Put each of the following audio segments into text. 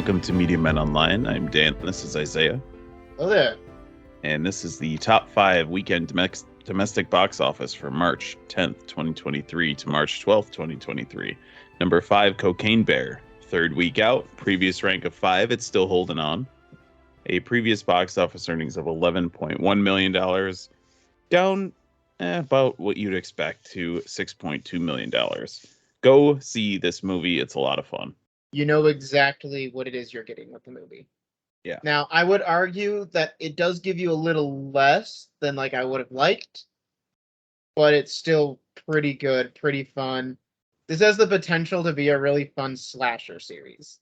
Welcome to Media Men Online. I'm Dan. This is Isaiah. Oh there. And this is the top 5 weekend domestic box office for March 10th, 2023 to March 12th, 2023. Number 5, Cocaine Bear. Third week out. Previous rank of 5. It's still holding on. A previous box office earnings of $11.1 million. Down about what you'd expect to $6.2 million. Go see this movie. It's a lot of fun. You know exactly what it is you're getting with the movie. Yeah. Now, I would argue that it does give you a little less than like I would have liked, but it's still pretty good, pretty fun. This has the potential to be a really fun slasher series.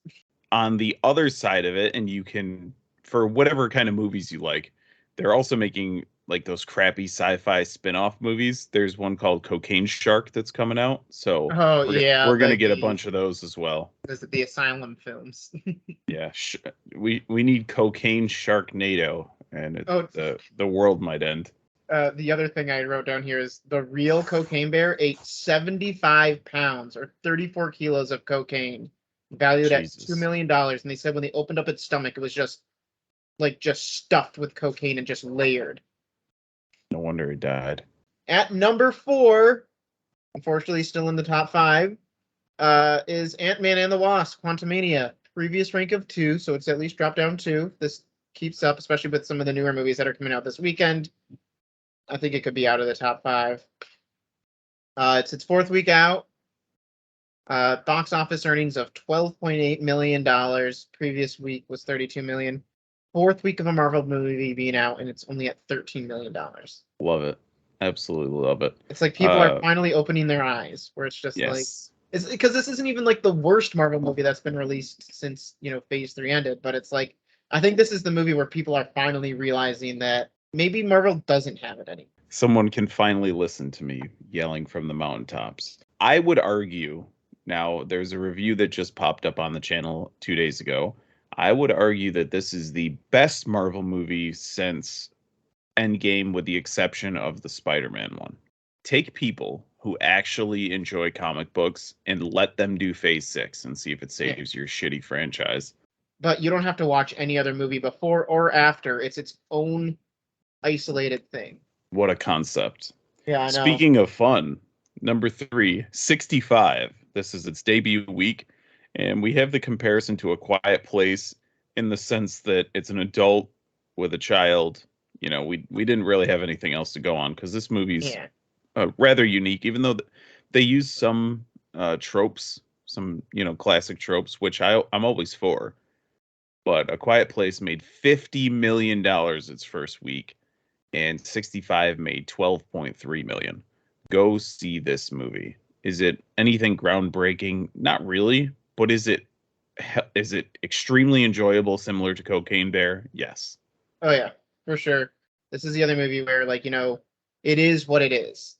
On the other side of it, and you can, for whatever kind of movies you like, they're also making like those crappy sci-fi spin-off movies. There's one called Cocaine Shark that's coming out. So we're going to get a bunch of those as well. The Asylum films. Yeah. We need Cocaine Sharknado, and the world might end. The other thing I wrote down here is the real Cocaine Bear ate 75 pounds or 34 kilos of cocaine, valued at $2 million. And they said when they opened up its stomach, it was just stuffed with cocaine and just layered. No wonder he died. At number 4, unfortunately still in the top 5, is Ant-Man and the Wasp: Quantumania. Previous rank of 2, so it's at least dropped down 2. This keeps up, especially with some of the newer movies that are coming out this weekend. I think it could be out of the top 5. It's its 4th week out. Box office earnings of $12.8 million. Previous week was $32 million. 4th week of a Marvel movie being out, and it's only at $13 million. Love it. Absolutely love it. It's like people are finally opening their eyes, where it's just like, it's because this isn't even like the worst Marvel movie that's been released since, Phase 3 ended, but it's like, I think this is the movie where people are finally realizing that maybe Marvel doesn't have it anymore. Someone can finally listen to me yelling from the mountaintops. I would argue, now there's a review that just popped up on the channel 2 days ago. I would argue that this is the best Marvel movie since Endgame, with the exception of the Spider-Man one. Take people who actually enjoy comic books and let them do Phase 6 and see if it saves your shitty franchise. But you don't have to watch any other movie before or after. It's its own isolated thing. What a concept. Yeah, I know. Speaking of fun, number 3, 65. This is its debut week. And we have the comparison to A Quiet Place in the sense that it's an adult with a child. We didn't really have anything else to go on because this movie's rather unique, even though they use some tropes, some, classic tropes, which I'm always for. But A Quiet Place made $50 million its first week, and 65 made $12.3 million. Go see this movie. Is it anything groundbreaking? Not really. But is it extremely enjoyable, similar to Cocaine Bear? Yes. Oh, yeah, for sure. This is the other movie where, it is what it is.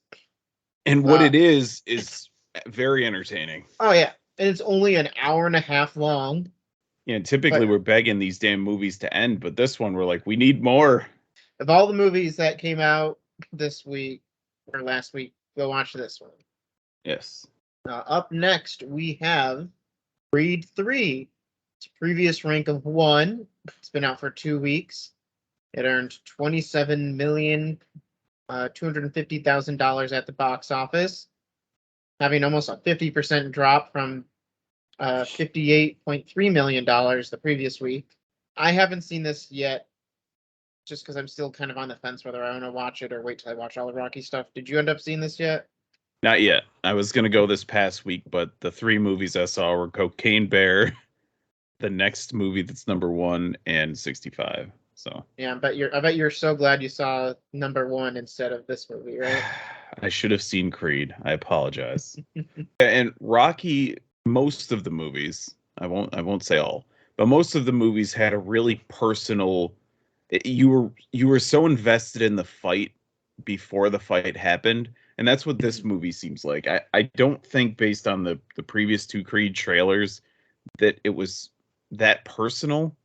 And what it is very entertaining. Oh, yeah. And it's only an hour and a half long. Yeah, typically we're begging these damn movies to end, but this one we're like, we need more. Of all the movies that came out this week or last week, go watch this one. Yes. Up next, we have Creed 3. It's a previous rank of 1. It's been out for 2 weeks. It earned $27,250,000 at the box office, having almost a 50% drop from $58.3 million the previous week. I haven't seen this yet, just because I'm still kind of on the fence whether I want to watch it or wait till I watch all the Rocky stuff. Did you end up seeing this yet? Not yet. I was going to go this past week, but the 3 movies I saw were Cocaine Bear, the next movie that's number 1, and 65. So yeah, I bet you're so glad you saw number 1 instead of this movie, right? I should have seen Creed. I apologize. And Rocky, most of the movies, I won't say all, but most of the movies had a really personal. You were so invested in the fight before the fight happened. And that's what this movie seems like. I don't think, based on the previous 2 Creed trailers, that it was that personal.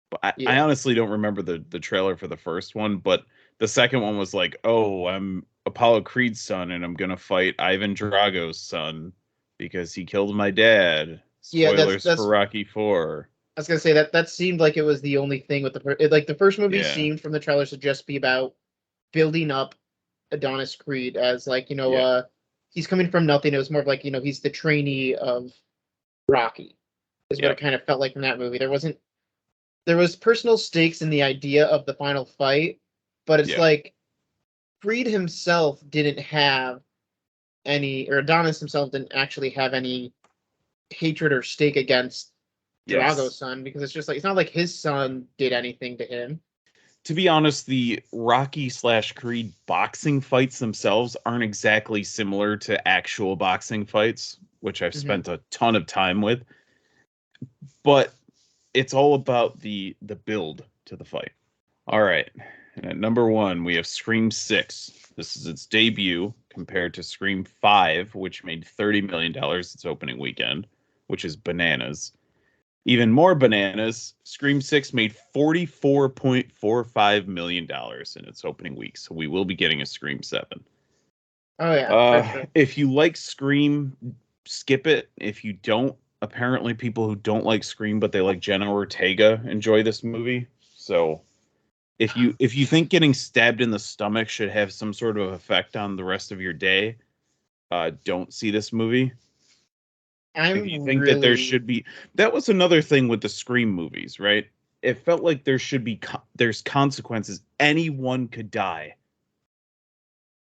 But I honestly don't remember the trailer for the first one. But the second one was like, oh, I'm Apollo Creed's son, and I'm going to fight Ivan Drago's son because he killed my dad. Spoilers for Rocky 4. was gonna say that seemed like it was the only thing with the first movie Yeah. seemed from the trailers to just be about building up Adonis Creed as like Yeah. he's coming from nothing. It was more of like he's the trainee of Rocky, is what Yeah. it kind of felt like from that movie. There was personal stakes in the idea of the final fight, but it's Yeah. like Creed himself didn't have any, or Adonis himself didn't actually have any hatred or stake against Drago's Yes. son, because it's just like it's not like his son did anything to him. To be honest, the Rocky/Creed boxing fights themselves aren't exactly similar to actual boxing fights, which I've spent a ton of time with. But it's all about the build to the fight. All right. And at number 1, we have Scream 6. This is its debut compared to Scream 5, which made $30 million its opening weekend, which is bananas. Even more bananas, Scream 6 made $44.45 million in its opening week. So we will be getting a Scream 7. Oh yeah, for sure. If you like Scream, skip it. If you don't, apparently people who don't like Scream but they like Jenna Ortega enjoy this movie. So if you think getting stabbed in the stomach should have some sort of effect on the rest of your day, don't see this movie. If you think that there should be, that was another thing with the Scream movies, right? It felt like there should be there's consequences. Anyone could die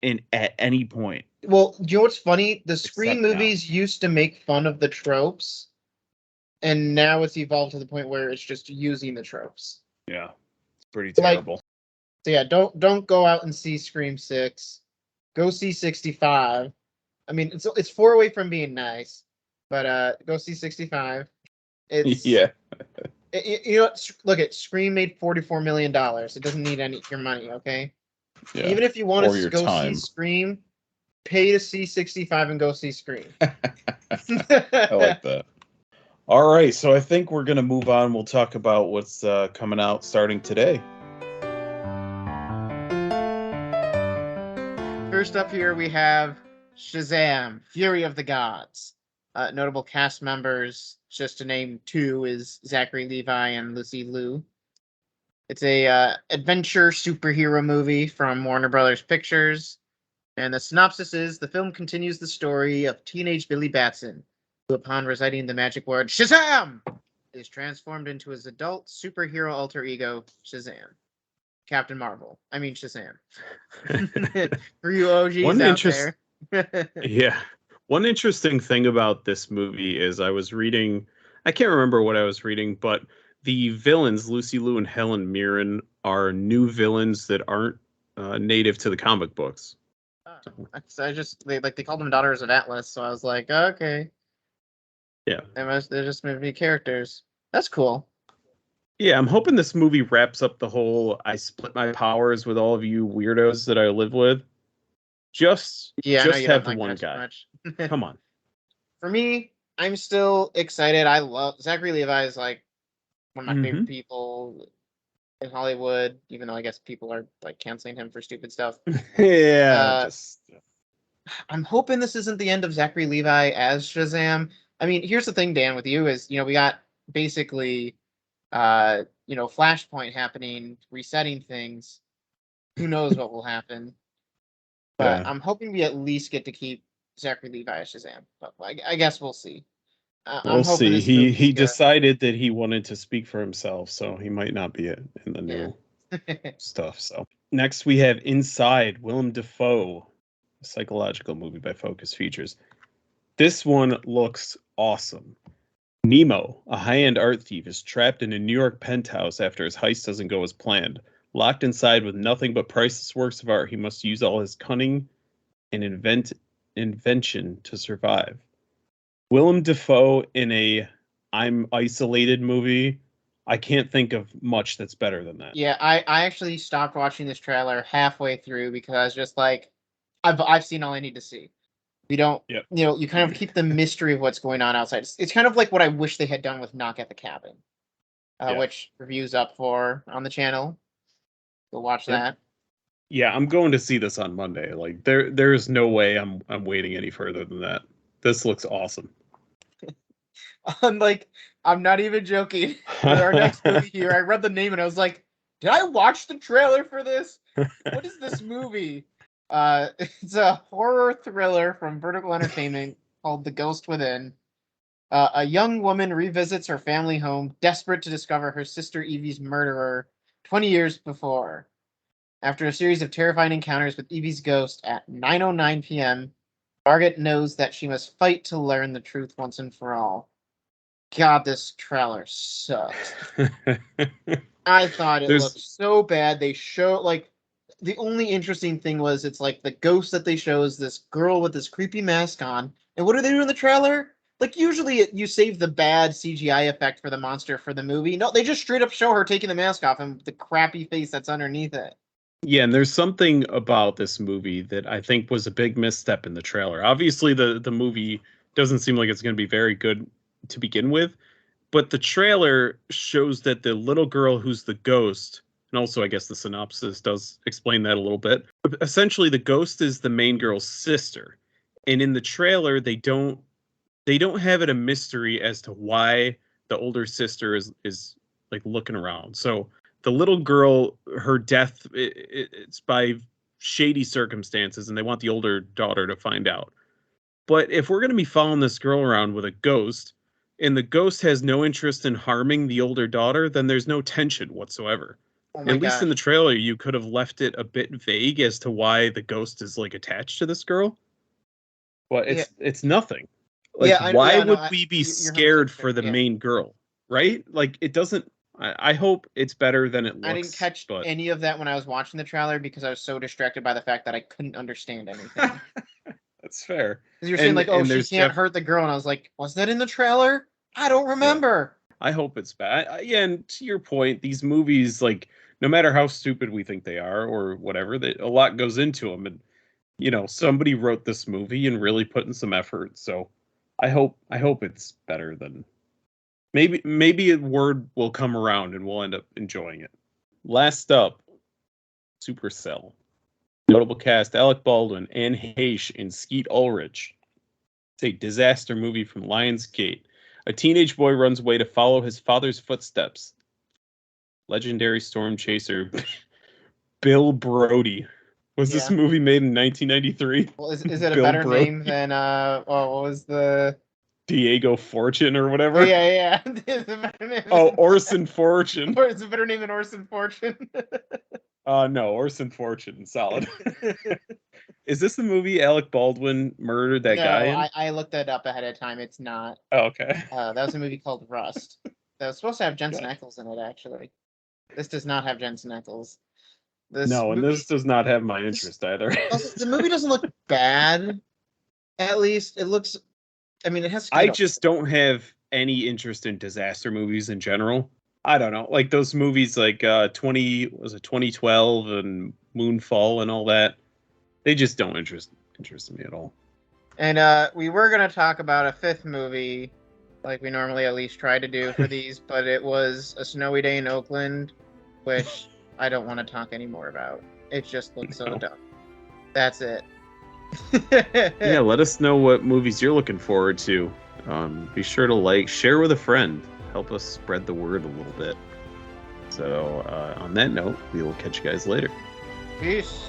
at any point. Well, you know what's funny? The Scream Except now. movies used to make fun of the tropes, and now it's evolved to the point where it's just using the tropes. Yeah, it's pretty Like, terrible. so yeah, don't go out and see Scream 6. Go see 65. I mean, it's 4 away from being nice, but go see 65. It's Yeah. you know what? Look at Scream made $44 million. It doesn't need any your money, okay? Yeah. Even if you want Or to your go time. see Scream, pay to see 65 and go see Scream. I like that. All right, so I think we're gonna move on. We'll talk about what's coming out starting today. First up here we have Shazam! Fury of the Gods. Notable cast members, just to name 2, is Zachary Levi and Lucy Liu. It's a adventure superhero movie from Warner Brothers Pictures, and the synopsis is: the film continues the story of teenage Billy Batson, who, upon reciting the magic word Shazam, is transformed into his adult superhero alter ego Shazam. Captain Marvel. I mean Shazam. For you OGs out there. Yeah. One interesting thing about this movie is I was reading, I can't remember what I was reading, but the villains, Lucy Liu and Helen Mirren, are new villains that aren't native to the comic books. They called them Daughters of Atlas, so I was like, okay. Yeah. They're just maybe characters. That's cool. Yeah, I'm hoping this movie wraps up the whole I split my powers with all of you weirdos that I live with. Just have the one guy. Come on. For me, I'm still excited. I love Zachary Levi is like one of my favorite people in Hollywood, even though I guess people are like canceling him for stupid stuff. Yeah. I'm hoping this isn't the end of Zachary Levi as Shazam. I mean, here's the thing, Dan, with you is, we got basically Flashpoint happening, resetting things. Who knows what will happen? But I'm hoping we at least get to keep Zachary Levi as Shazam. But I guess we'll see. We'll see. He decided that he wanted to speak for himself, so he might not be in the new stuff. So next we have Inside, Willem Dafoe, a psychological movie by Focus Features. This one looks awesome. Nemo, a high-end art thief, is trapped in a New York penthouse after his heist doesn't go as planned. Locked inside with nothing but priceless works of art, he must use all his cunning and invention to survive. Willem Dafoe in a I'm Isolated movie, I can't think of much that's better than that. Yeah, I actually stopped watching this trailer halfway through because I was just like, I've seen all I need to see. We don't, you kind of keep the mystery of what's going on outside. It's kind of like what I wish they had done with Knock at the Cabin, which review's up for on the channel. Go watch that. Yeah, I'm going to see this on Monday. Like there's no way I'm waiting any further than that. This looks awesome. Like, I'm not even joking. For our next movie here, I read the name and I was like, did I watch the trailer for this? What is this movie? It's a horror thriller from Vertical Entertainment called The Ghost Within. A young woman revisits her family home, desperate to discover her sister Evie's murderer 20 years before. After a series of terrifying encounters with Evie's ghost at 9:09 p.m., Margaret knows that she must fight to learn the truth once and for all. God, this trailer sucks. I thought it looked so bad. They show, like, the only interesting thing was it's like the ghost that they show is this girl with this creepy mask on. And what do they do in the trailer? Like, usually you save the bad CGI effect for the monster for the movie. No, they just straight up show her taking the mask off and the crappy face that's underneath it. Yeah, and there's something about this movie that I think was a big misstep in the trailer. Obviously, the movie doesn't seem like it's going to be very good to begin with, but the trailer shows that the little girl who's the ghost, and also I guess the synopsis does explain that a little bit. Essentially, the ghost is the main girl's sister, and in the trailer they don't have it a mystery as to why the older sister is like looking around. So the little girl, her death, it's by shady circumstances, and they want the older daughter to find out. But if we're going to be following this girl around with a ghost, and the ghost has no interest in harming the older daughter, then there's no tension whatsoever. Oh At least in the trailer, you could have left it a bit vague as to why the ghost is like attached to this girl. Well, it's nothing. Like, why would we be scared for the main girl, right? Like, it doesn't. I hope it's better than it looks. I didn't catch any of that when I was watching the trailer because I was so distracted by the fact that I couldn't understand anything. That's fair. Because you're saying, like, oh, she can't hurt the girl, and I was like, was that in the trailer? I don't remember. Yeah. I hope it's bad. Yeah, and to your point, these movies, like, no matter how stupid we think they are or whatever, a lot goes into them. And, you know, somebody wrote this movie and really put in some effort. So I hope it's better than... Maybe a word will come around and we'll end up enjoying it. Last up, Supercell. Notable cast: Alec Baldwin, Anne Heche, and Skeet Ulrich. It's a disaster movie from Lionsgate. A teenage boy runs away to follow his father's footsteps. Legendary storm chaser Bill Brody. Was this movie made in 1993? Well, is it a better name than what was the... Diego Fortune or whatever? Yeah. Orson Fortune. Or is it a better name than Orson Fortune? No, Orson Fortune. Solid. Is this the movie Alec Baldwin murdered that guy in? I looked that up ahead of time. It's not. Oh, okay. That was a movie called Rust. That was supposed to have Jensen Ackles in it, actually. This does not have Jensen Ackles. This does not have my interest either. The movie doesn't look bad. At least it looks... I mean, it has... I just don't have any interest in disaster movies in general. I don't know. Like those movies like 2012 and Moonfall and all that. They just don't interest me at all. And we were going to talk about a fifth movie, like we normally at least try to do for these, but it was A Snowy Day in Oakland, which I don't want to talk anymore about. It just looks so dumb. That's it. Yeah, let us know what movies you're looking forward to. Be sure to share with a friend. Help us spread the word a little bit. So on that note, we will catch you guys later. Peace.